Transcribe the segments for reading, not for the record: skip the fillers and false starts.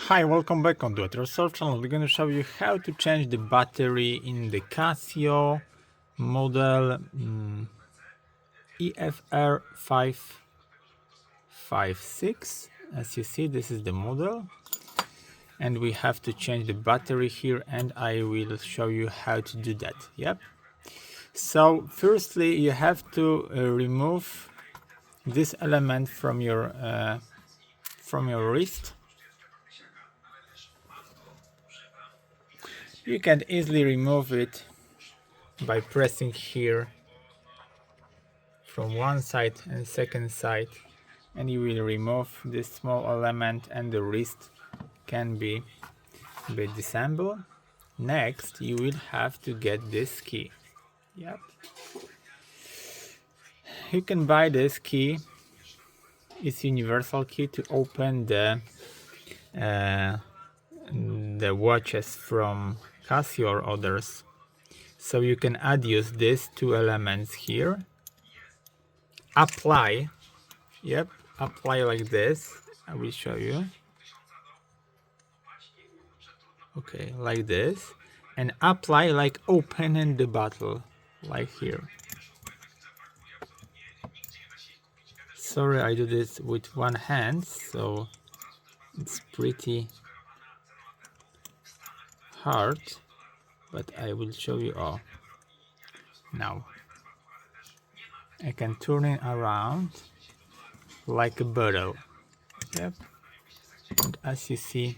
Hi, welcome back on the Solve channel. We're going to show you how to change the battery in the Casio model EFR-556. As you see, this is the model, and we have to change the battery here, and I will show you how to do that. Yep. So firstly, you have to remove this element from your wrist. You can easily remove it by pressing here from one side and second side, and you will remove this small element and the wrist can be disassembled. Next, you will have to get this key. Yep. You can buy this key. It's universal key to open the watches from Casio or others. So you can add use these two elements here. Apply. Yep, apply like this. I will show you. Okay, like this. And apply like opening the bottle, like here. Sorry, I do this with one hand, so it's pretty hard, but I will show you all. Now, I can turn it around like a bottle. Yep. And as you see,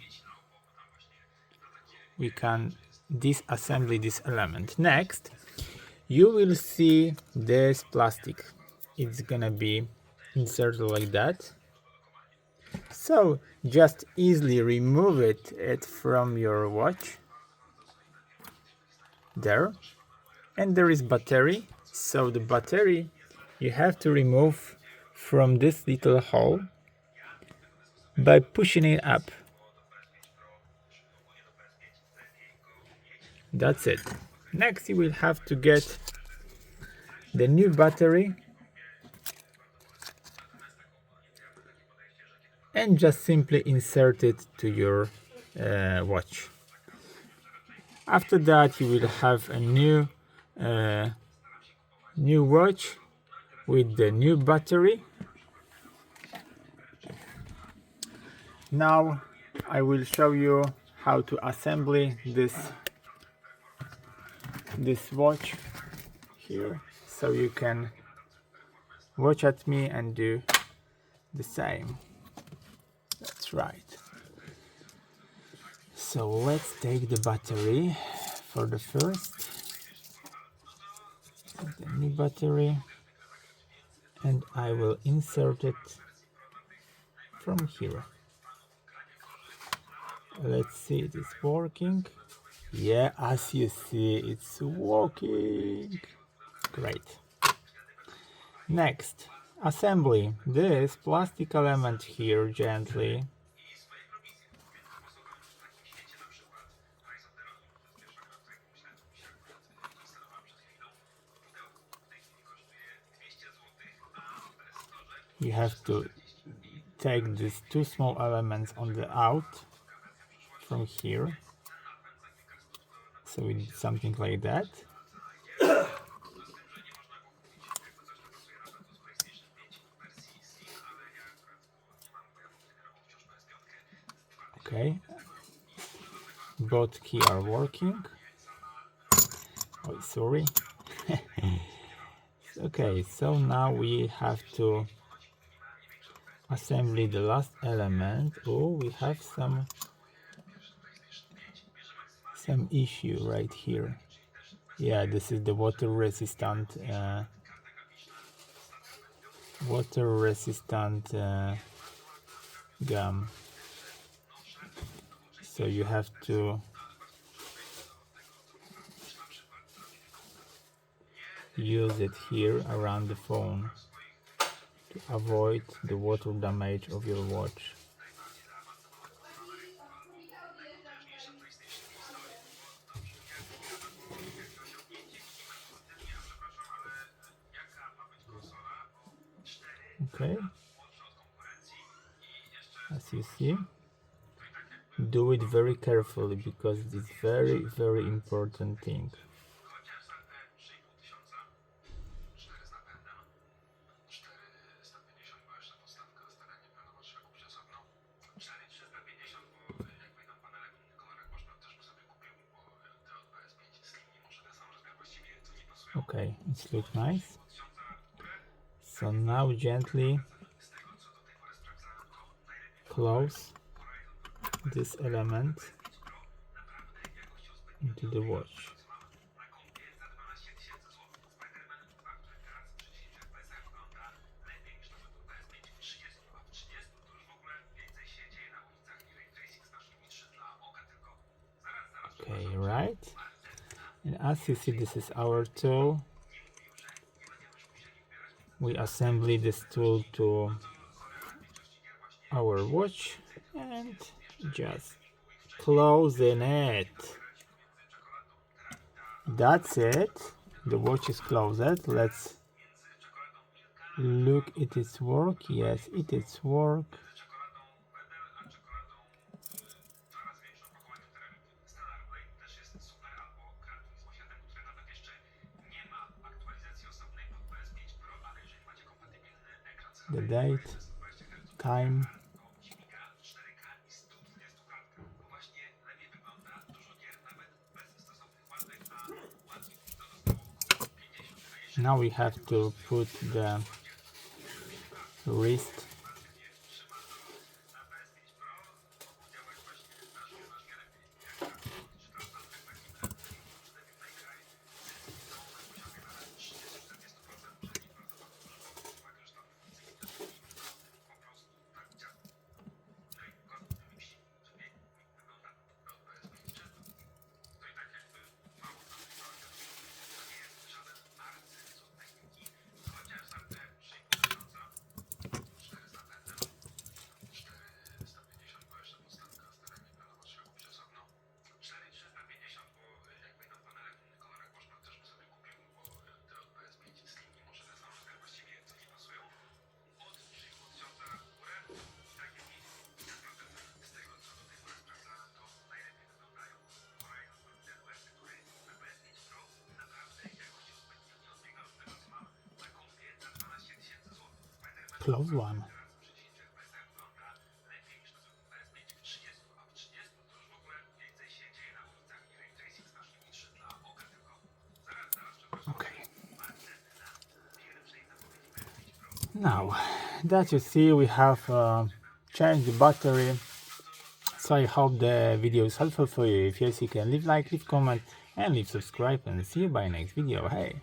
we can disassemble this element. Next, you will see this plastic. It's gonna be inserted like that. So just easily remove it from your watch. There. And there is battery. So the battery you have to remove from this little hole by pushing it up. That's it. Next, you will have to get the new battery and just simply insert it to your watch. After that, you will have a new watch with the new battery. Now I will show you how to assemble this watch here, so you can watch at me and do the same. That's right. So let's take the battery for the first, the new battery, and I will insert it from here. Let's see, it is working. Yeah, as you see, it's working. Great. Next, assembly this plastic element here gently. You have to take these two small elements on the out from here. So we need something like that. Okay, both keys are working. Oh, sorry. Okay, so now we have to assemble the last element. Oh, we have some issue right here. Yeah, this is the water resistant gum. So you have to use it here around the phone to avoid the water damage of your watch. Okay, as you see. do it very carefully because it's very, very important thing. Okay, it looks nice. So now gently close this element into the watch. Okay, right. And as you see, this is our tool. We assemble this tool to our watch and just closing it. That's it. The watch is closed. Let's look at its work. Yes, it is work. The date, time. Now we have to put the wrist. Close one. Okay. Now that you see, we have changed the battery. So I hope the video is helpful for you. If yes, you can leave like, leave comment, and leave subscribe, and see you by next video. Hey.